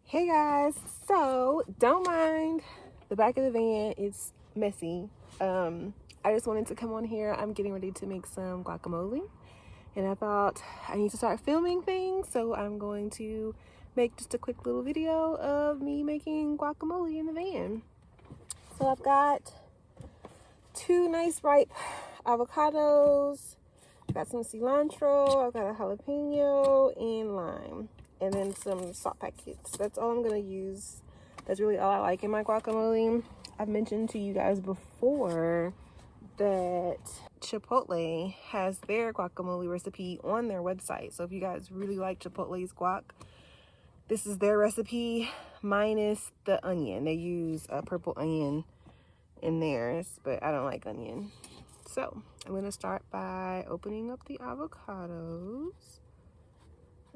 Hey guys, so don't mind the back of the van, it's messy. I just wanted to come on here. I'm getting ready to make some guacamole and I thought I need to start filming things, so I'm going to make just a quick little video of me making guacamole in the van. So I've got two nice ripe avocados, I've got some cilantro, I've got a jalapeno and lime, and then some salt packets. That's all I'm gonna use. That's really all I like in my guacamole. I've mentioned to you guys before that Chipotle has their guacamole recipe on their website. So if you guys really like Chipotle's guac, this is their recipe minus the onion. They use a purple onion in theirs, but I don't like onion. So I'm gonna start by opening up the avocados.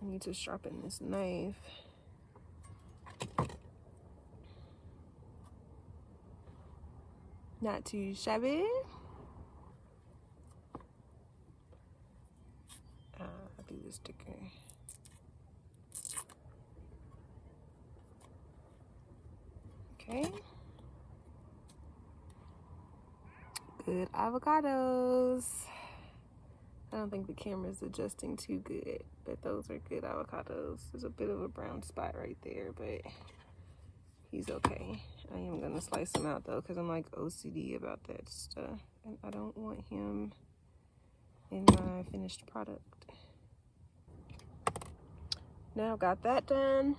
I need to sharpen this knife. Not too shabby. I'll do the sticker. Okay. Good avocados. I don't think the camera's adjusting too good, but those are good avocados. There's a bit of a brown spot right there, but he's okay. I am gonna slice him out though, because I'm like OCD about that stuff, and I don't want him in my finished product. Now I've got that done,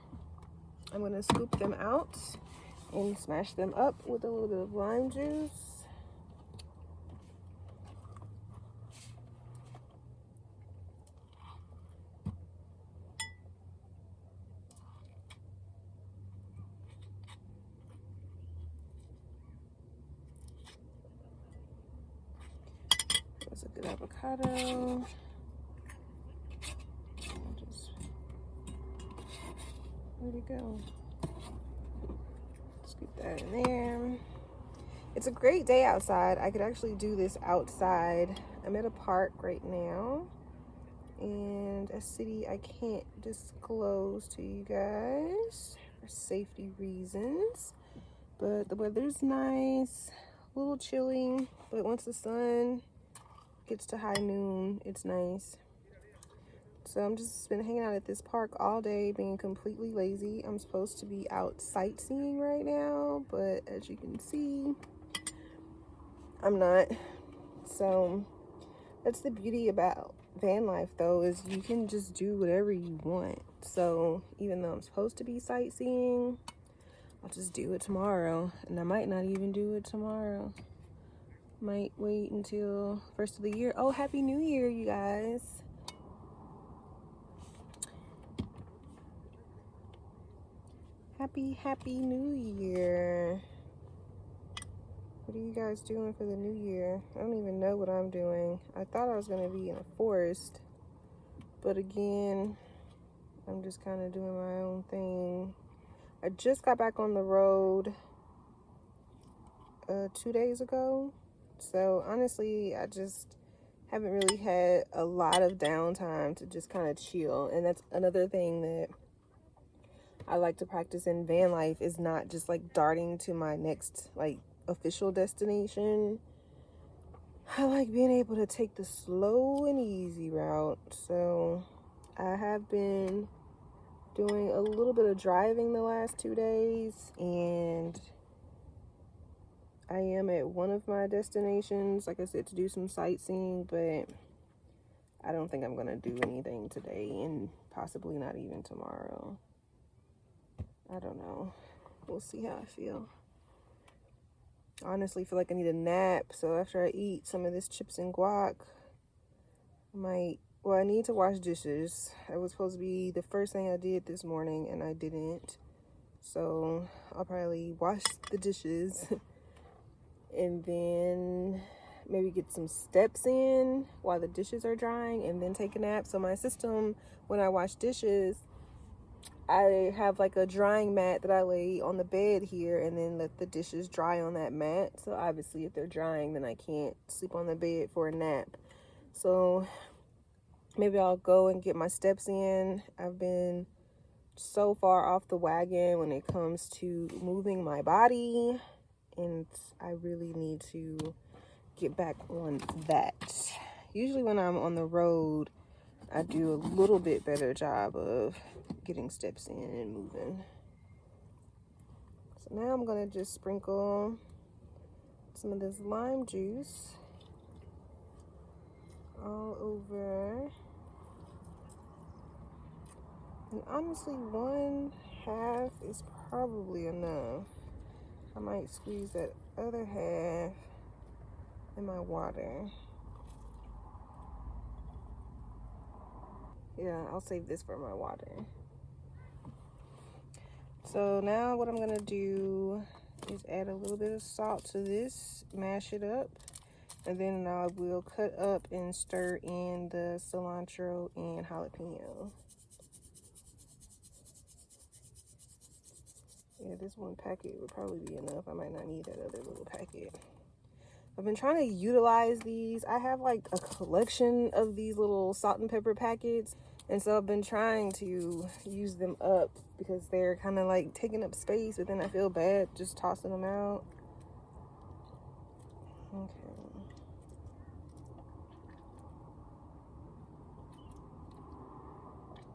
I'm gonna scoop them out and smash them up with a little bit of lime juice. That's a good avocado. Where'd it go? Scoop that in there. It's a great day outside. I could actually do this outside. I'm at a park right now, and a city I can't disclose to you guys for safety reasons. But the weather's nice, a little chilly, but once the sun gets to high noon, it's nice. So I'm just been hanging out at this park all day, being completely lazy. I'm supposed to be out sightseeing right now, but as you can see, I'm not. So that's the beauty about van life though, is you can just do whatever you want. So even though I'm supposed to be sightseeing, I'll just do it tomorrow, and I might not even do it tomorrow. Might wait until first of the year. Oh, Happy New Year, you guys. Happy New Year. What are you guys doing for the new year? I don't even know what I'm doing. I thought I was gonna be in a forest, but again, I'm just kind of doing my own thing. I just got back on the road 2 days ago. So honestly, I just haven't really had a lot of downtime to just kind of chill. And that's another thing that I like to practice in van life, is not just like darting to my next like official destination. I like being able to take the slow and easy route. So I have been doing a little bit of driving the last 2 days, and I am at one of my destinations, like I said, to do some sightseeing, but I don't think I'm gonna do anything today, and possibly not even tomorrow. I don't know. We'll see how I feel. I honestly feel like I need a nap, so after I eat some of this chips and guac, I need to wash dishes. That was supposed to be the first thing I did this morning, and I didn't. So I'll probably wash the dishes and then maybe get some steps in while the dishes are drying, and then take a nap. So my system, when I wash dishes, I have like a drying mat that I lay on the bed here, and then let the dishes dry on that mat. So obviously if they're drying, then I can't sleep on the bed for a nap. So maybe I'll go and get my steps in. I've been so far off the wagon when it comes to moving my body, and I really need to get back on that. Usually when I'm on the road, I do a little bit better job of getting steps in and moving. So now I'm gonna just sprinkle some of this lime juice all over. And honestly, 1/2 is probably enough. I might squeeze that other half in my water. Yeah, I'll save this for my water. So now what I'm gonna do is add a little bit of salt to this, mash it up, and then I will cut up and stir in the cilantro and jalapeno. Yeah, this one packet would probably be enough. I might not need that other little packet. I've been trying to utilize these. I have like a collection of these little salt and pepper packets, and so I've been trying to use them up because they're kind of like taking up space, but then I feel bad just tossing them out. Okay.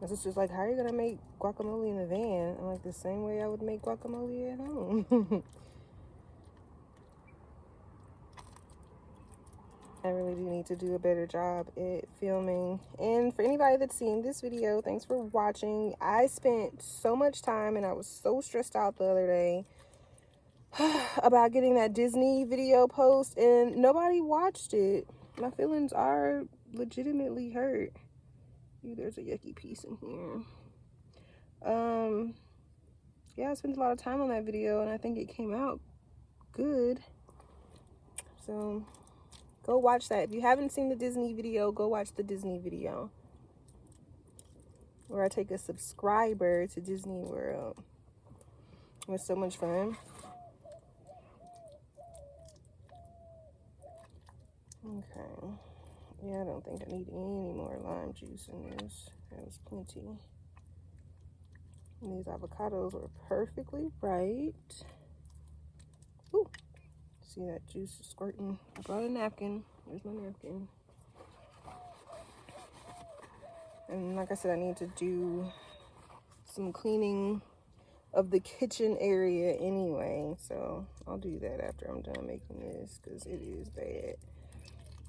My sister's like, how are you gonna make guacamole in the van? I'm like, the same way I would make guacamole at home. I really do need to do a better job at filming. And for anybody that's seeing this video, thanks for watching. I spent so much time and I was so stressed out the other day about getting that Disney video post, and nobody watched it. My feelings are legitimately hurt. Ooh, there's a yucky piece in here. Yeah, I spent a lot of time on that video and I think it came out good. So go watch that. If you haven't seen the Disney video, go watch the Disney video where I take a subscriber to Disney World. It was so much fun. Okay. Yeah, I don't think I need any more lime juice in this. That was plenty. And these avocados were perfectly right. Ooh. See that juice is squirting. I brought a napkin. There's my napkin. And like I said, I need to do some cleaning of the kitchen area anyway. So I'll do that after I'm done making this because it is bad.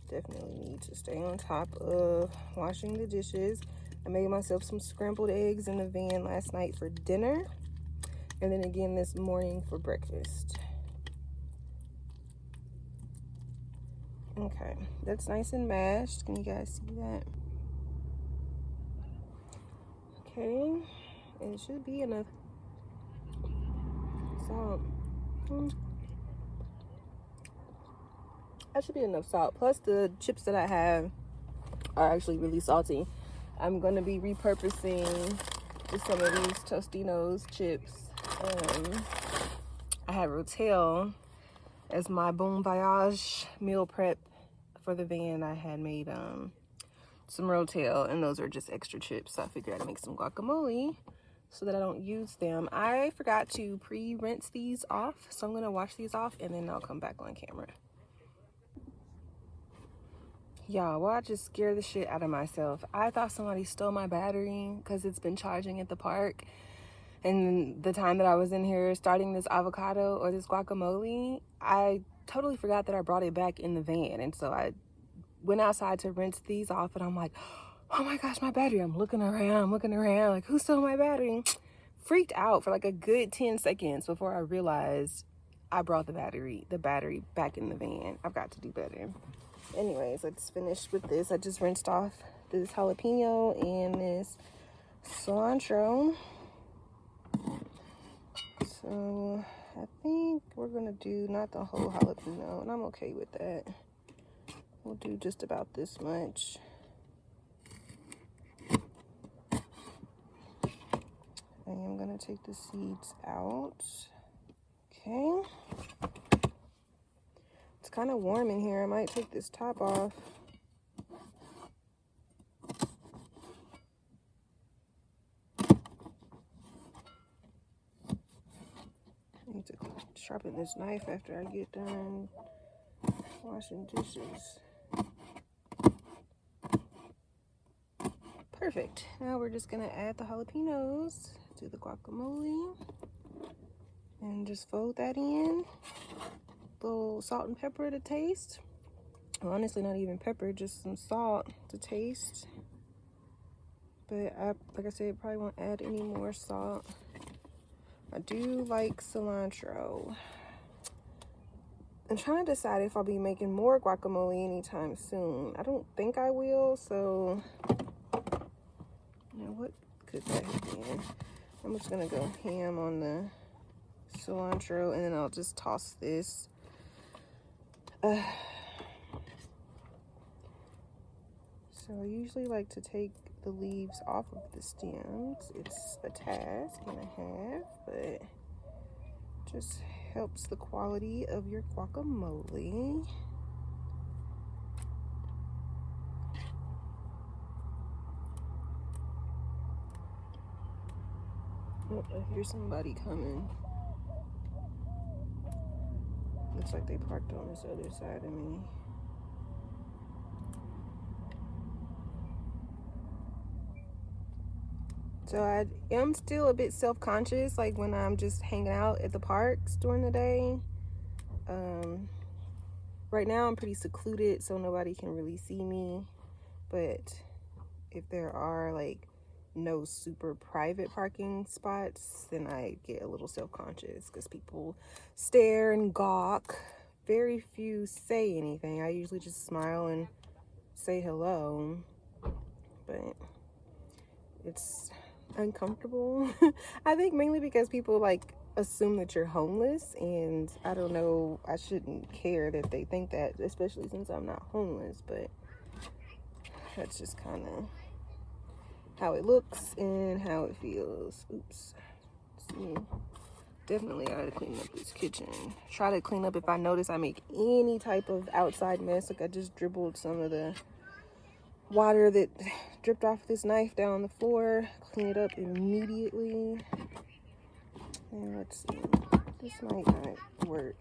Definitely need to stay on top of washing the dishes. I made myself some scrambled eggs in the van last night for dinner. And then again this morning for breakfast. Okay, that's nice and mashed. Can you guys see that? Okay, and it should be enough salt. That should be enough salt. Plus the chips that I have are actually really salty. I'm gonna be repurposing just some of these Tostinos chips. I have Rotel as my Bon Voyage meal prep for the van. I had made some Rotel, and those are just extra chips. So I figured I'd make some guacamole so that I don't use them. I forgot to pre-rinse these off, so I'm gonna wash these off and then I'll come back on camera. Y'all, well, I just scared the shit out of myself. I thought somebody stole my battery because it's been charging at the park. And the time that I was in here starting this avocado or this guacamole, I totally forgot that I brought it back in the van. And so I went outside to rinse these off and I'm like, oh my gosh, my battery. I'm looking around, like, who stole my battery? Freaked out for like a good 10 seconds before I realized I brought the battery back in the van. I've got to do better. Anyways, let's finish with this. I just rinsed off this jalapeno and this cilantro. So I think we're gonna do not the whole jalapeno, and I'm okay with that. We'll do just about this much. I am gonna take the seeds out. Okay. It's kind of warm in here. I might take this top off. sharpen this knife after I get done washing dishes. Perfect. Now we're just gonna add the jalapenos to the guacamole and just fold that in. A little salt and pepper to taste. Well, honestly, not even pepper, just some salt to taste. But like I said, probably won't add any more salt. I do like cilantro. I'm trying to decide if I'll be making more guacamole anytime soon. I don't think I will, so now what could that have been? I'm just gonna go ham on the cilantro, and then I'll just toss this. So I usually like to take the leaves off of the stems. It's a task and a half, but just helps the quality of your guacamole. Oh, I hear somebody coming. Looks like they parked on this other side of me. So I am still a bit self-conscious, like when I'm just hanging out at the parks during the day. Right now I'm pretty secluded, so nobody can really see me. But if there are like no super private parking spots, then I get a little self-conscious because people stare and gawk. Very few say anything. I usually just smile and say hello, but it's uncomfortable. I think mainly because people like assume that you're homeless, and I don't know, I shouldn't care that they think that, especially since I'm not homeless, but that's just kind of how it looks and how it feels. Oops. See, definitely gotta clean up this kitchen. Try to clean up if I notice I make any type of outside mess. Like I just dribbled some of the water that dripped off this knife down on the floor. Clean it up immediately. And let's see, this might not work.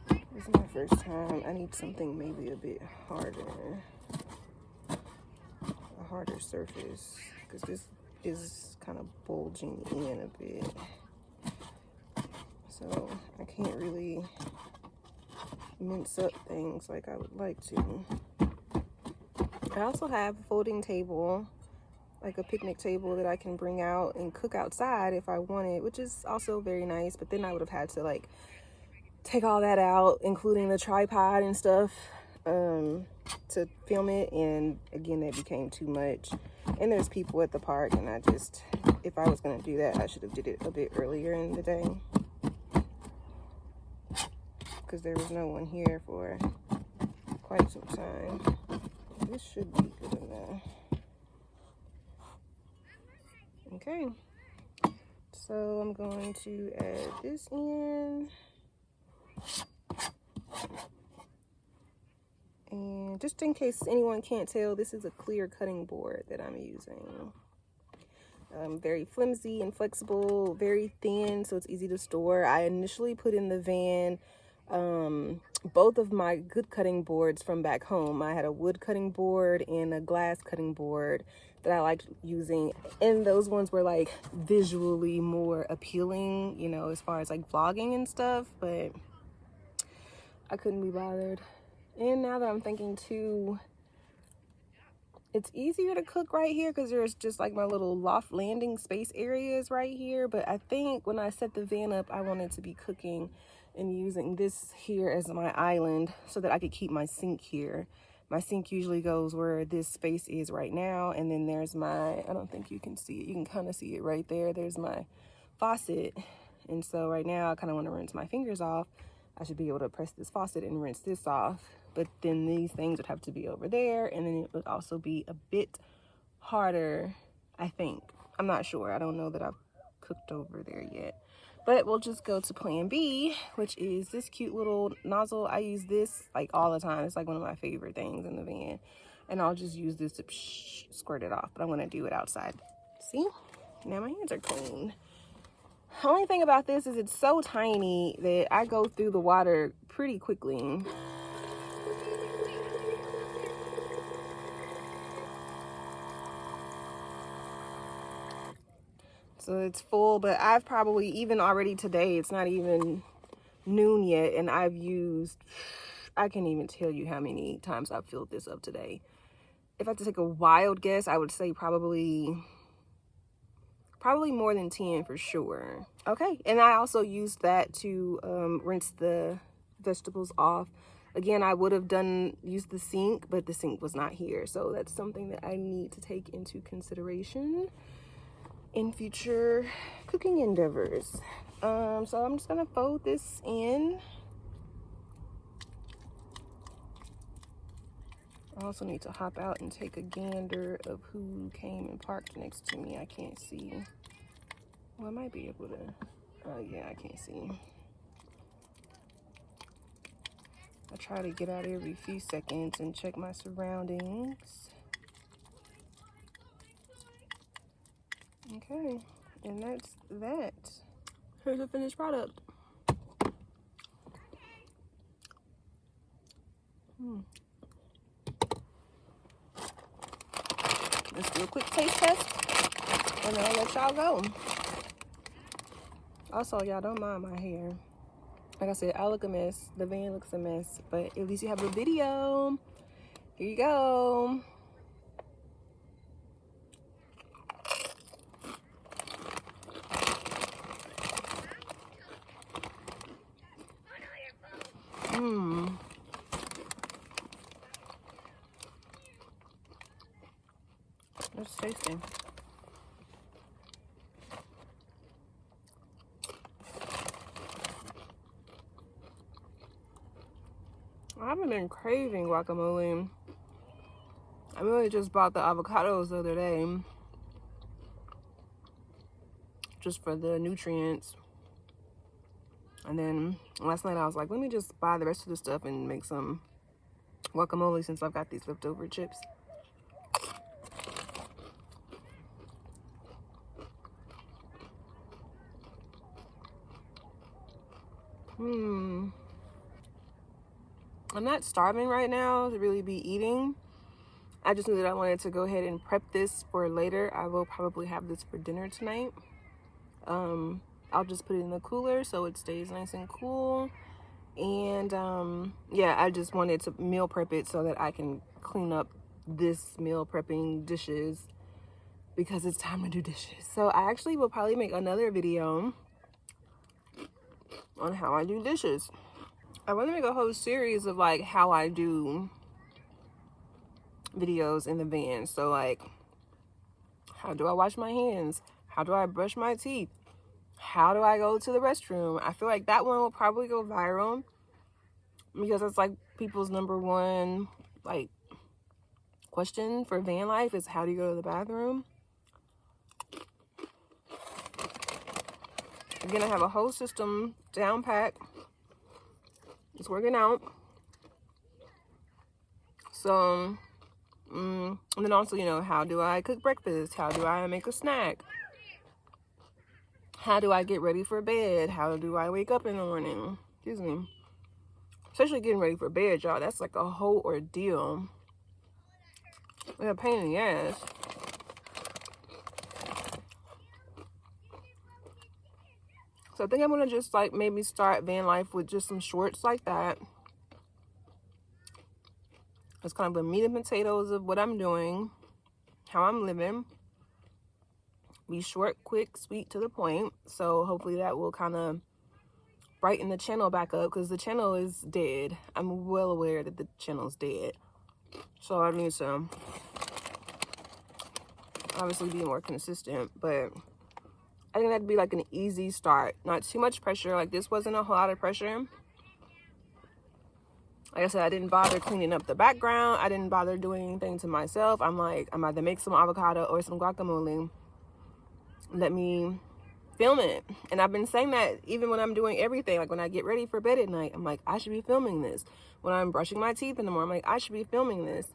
This is my first time. I need something maybe a bit harder. A harder surface, because this is kind of bulging in a bit. So I can't really mince up things like I would like to. I also have a folding table, like a picnic table that I can bring out and cook outside if I wanted, which is also very nice. But then I would have had to like take all that out, including the tripod and stuff, to film it. And again, that became too much. And there's people at the park, and I just, if I was gonna do that, I should have did it a bit earlier in the day, because there was no one here for quite some time. This should be good enough. Okay, so I'm going to add this in. And just in case anyone can't tell, this is a clear cutting board that I'm using. Very flimsy and flexible, very thin, so it's easy to store. I initially put in the van both of my good cutting boards from back home. I had a wood cutting board and a glass cutting board that I liked using, and those ones were like visually more appealing, you know, as far as like vlogging and stuff, but I couldn't be bothered. And now that I'm thinking too, it's easier to cook right here because there's just like my little loft landing space areas right here. But I think when I set the van up, I wanted to be cooking and using this here as my island so that I could keep my sink here. My sink usually goes where this space is right now. And then there's my, I don't think you can see it. You can kind of see it right there. There's my faucet. And so right now I kind of want to rinse my fingers off. I should be able to press this faucet and rinse this off. But then these things would have to be over there, and then it would also be a bit harder, I think. I'm not sure. I don't know that I've cooked over there yet. But we'll just go to plan B, which is this cute little nozzle. I use this like all the time. It's like one of my favorite things in the van. And I'll just use this to squirt it off. But I'm going to do it outside. See? Now my hands are clean. Only thing about this is it's so tiny that I go through the water pretty quickly. So it's full, but I've probably, even already today, it's not even noon yet, and I've used, I can't even tell you how many times I've filled this up today. If I had to take a wild guess, I would say probably more than 10 for sure. Okay, and I also used that to rinse the vegetables off. Again, I would have used the sink, but the sink was not here. So that's something that I need to take into consideration in future cooking endeavors. So I'm just gonna fold this in. I also need to hop out and take a gander of who came and parked next to me. I can't see. Well, I might be able to. Oh yeah, I can't see. I try to get out every few seconds and check my surroundings. Okay, and that's that. Here's the finished product. Let's do a quick taste test, and then I'll let y'all go. Also, y'all don't mind my hair. Like I said, I look a mess. The van looks a mess, but at least you have a video. Here you go. It's tasty. I haven't been craving guacamole. I really just bought the avocados the other day just for the nutrients. And then last night I was like, let me just buy the rest of the stuff and make some guacamole since I've got these leftover chips. I'm not starving right now to really be eating. I just knew that I wanted to go ahead and prep this for later. I will probably have this for dinner tonight. I'll just put it in the cooler so it stays nice and cool. And yeah, I just wanted to meal prep it so that I can clean up this meal prepping dishes because it's time to do dishes. So I actually will probably make another video on how I do dishes. I want to make a whole series of like how I do videos in the van. So like, how do I wash my hands? How do I brush my teeth? How do I go to the restroom? I feel like that one will probably go viral because it's like people's #1 like question for van life is how do you go to the bathroom? Again, I have a whole system down pat. It's working out. So, and then also, you know, how do I cook breakfast? How do I make a snack? How do I get ready for bed? How do I wake up in the morning? Excuse me. Especially getting ready for bed, y'all. That's like a whole ordeal. Like a pain in the ass. So I think I'm gonna just like maybe start van life with just some shorts like that. It's kind of the meat and potatoes of what I'm doing, how I'm living. Be short, quick, sweet, to the point. So hopefully that will kind of brighten the channel back up because the channel is dead. I'm well aware that the channel's dead. So I need to obviously be more consistent, but I think that'd be like an easy start. Not too much pressure. Like this wasn't a whole lot of pressure. Like I said, I didn't bother cleaning up the background. I didn't bother doing anything to myself. I'm like, I'm either make some avocado or some guacamole. Let me film it. And I've been saying that even when I'm doing everything. Like when I get ready for bed at night, I'm like, I should be filming this. When I'm brushing my teeth in the morning, I'm like, I should be filming this.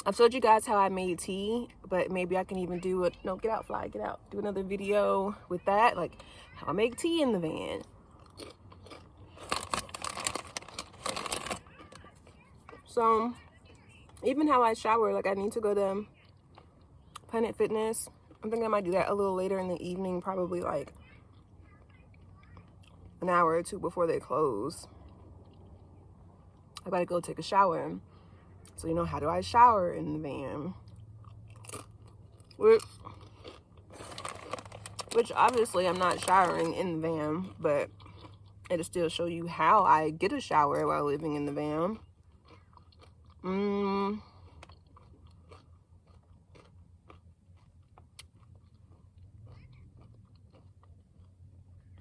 I've showed you guys how I made tea, but maybe I can even do it. No, get out, fly, get out. Do another video with that, like how I make tea in the van. So, even how I shower, like I need to go to Planet Fitness. I think I might do that a little later in the evening, probably like an hour or two before they close. I gotta go take a shower. So, you know, how do I shower in the van? Which obviously I'm not showering in the van, but it'll still show you how I get a shower while living in the van.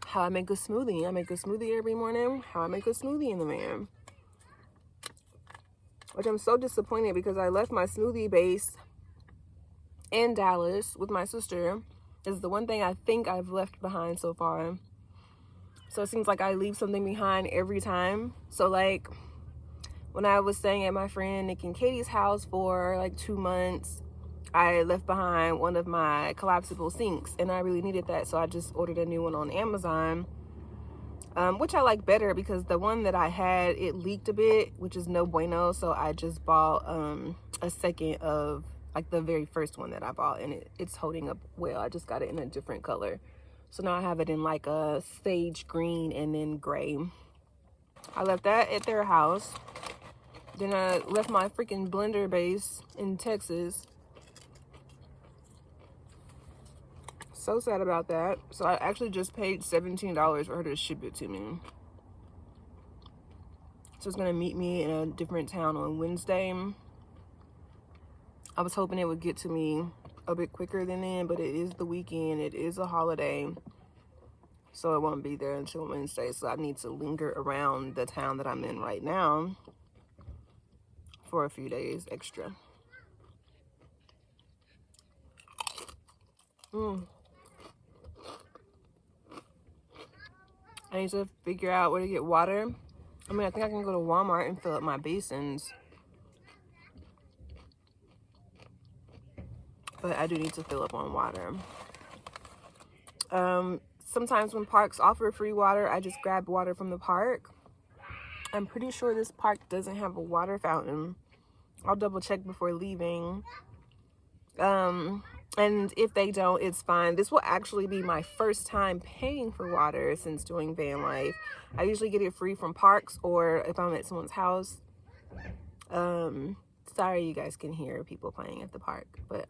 How I make a smoothie. I make a smoothie every morning. How I make a smoothie in the van. Which I'm so disappointed because I left my smoothie base in Dallas with my sister. This is the one thing I think I've left behind so far. So it seems like I leave something behind every time. So like when I was staying at my friend Nick and Katie's house for like 2 months, I left behind one of my collapsible sinks and I really needed that. So I just ordered a new one on Amazon, which I like better because the one that I had, it leaked a bit, which is no bueno. So I just bought a second of like the very first one that I bought, and it's holding up well. I just got it in a different color. So now I have it in like a sage green and then gray. I left that at their house. Then I left my freaking blender base in Texas. So sad about that. So I actually just paid $17 for her to ship it to me. So it's gonna meet me in a different town on Wednesday. I was hoping it would get to me a bit quicker than then, but it is the weekend. It is a holiday. So it won't be there until Wednesday. So I need to linger around the town that I'm in right now for a few days extra. I need to figure out where to get water. I mean, I think I can go to Walmart and fill up my basins. But I do need to fill up on water. Sometimes when parks offer free water, I just grab water from the park. I'm pretty sure this park doesn't have a water fountain. I'll double check before leaving. And if they don't, it's fine. This will actually be my first time paying for water since doing van life. I usually get it free from parks or if I'm at someone's house. Sorry you guys can hear people playing at the park. But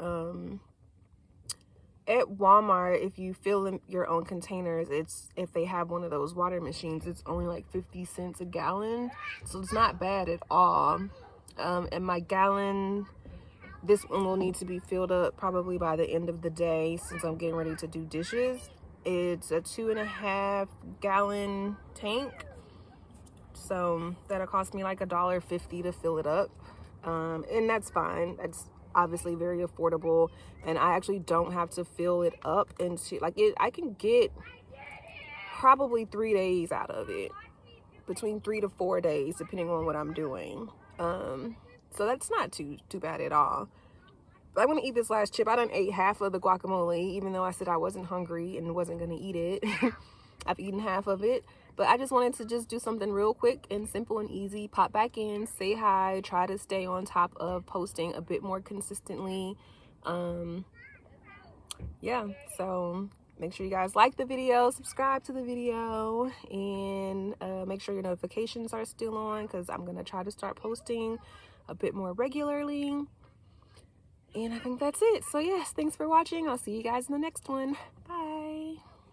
at Walmart, if you fill in your own containers, if they have one of those water machines, it's only like 50 cents a gallon. So it's not bad at all. And my gallon, this one will need to be filled up probably by the end of the day since I'm getting ready to do dishes. It's a 2.5 gallon tank. So that'll cost me like $1.50 to fill it up. And that's fine. That's obviously very affordable. And I actually don't have to fill it up into like it. I can get probably 3 days out of it, between 3 to 4 days, depending on what I'm doing. So that's not too bad at all. But I want to eat this last chip. I done ate half of the guacamole, even though I said I wasn't hungry and wasn't going to eat it. I've eaten half of it. But I just wanted to just do something real quick and simple and easy. Pop back in, say hi, try to stay on top of posting a bit more consistently. Yeah, so make sure you guys like the video, subscribe to the video, and make sure your notifications are still on because I'm going to try to start posting a bit more regularly. And I think that's it. So yes, thanks for watching. I'll see you guys in the next one. Bye.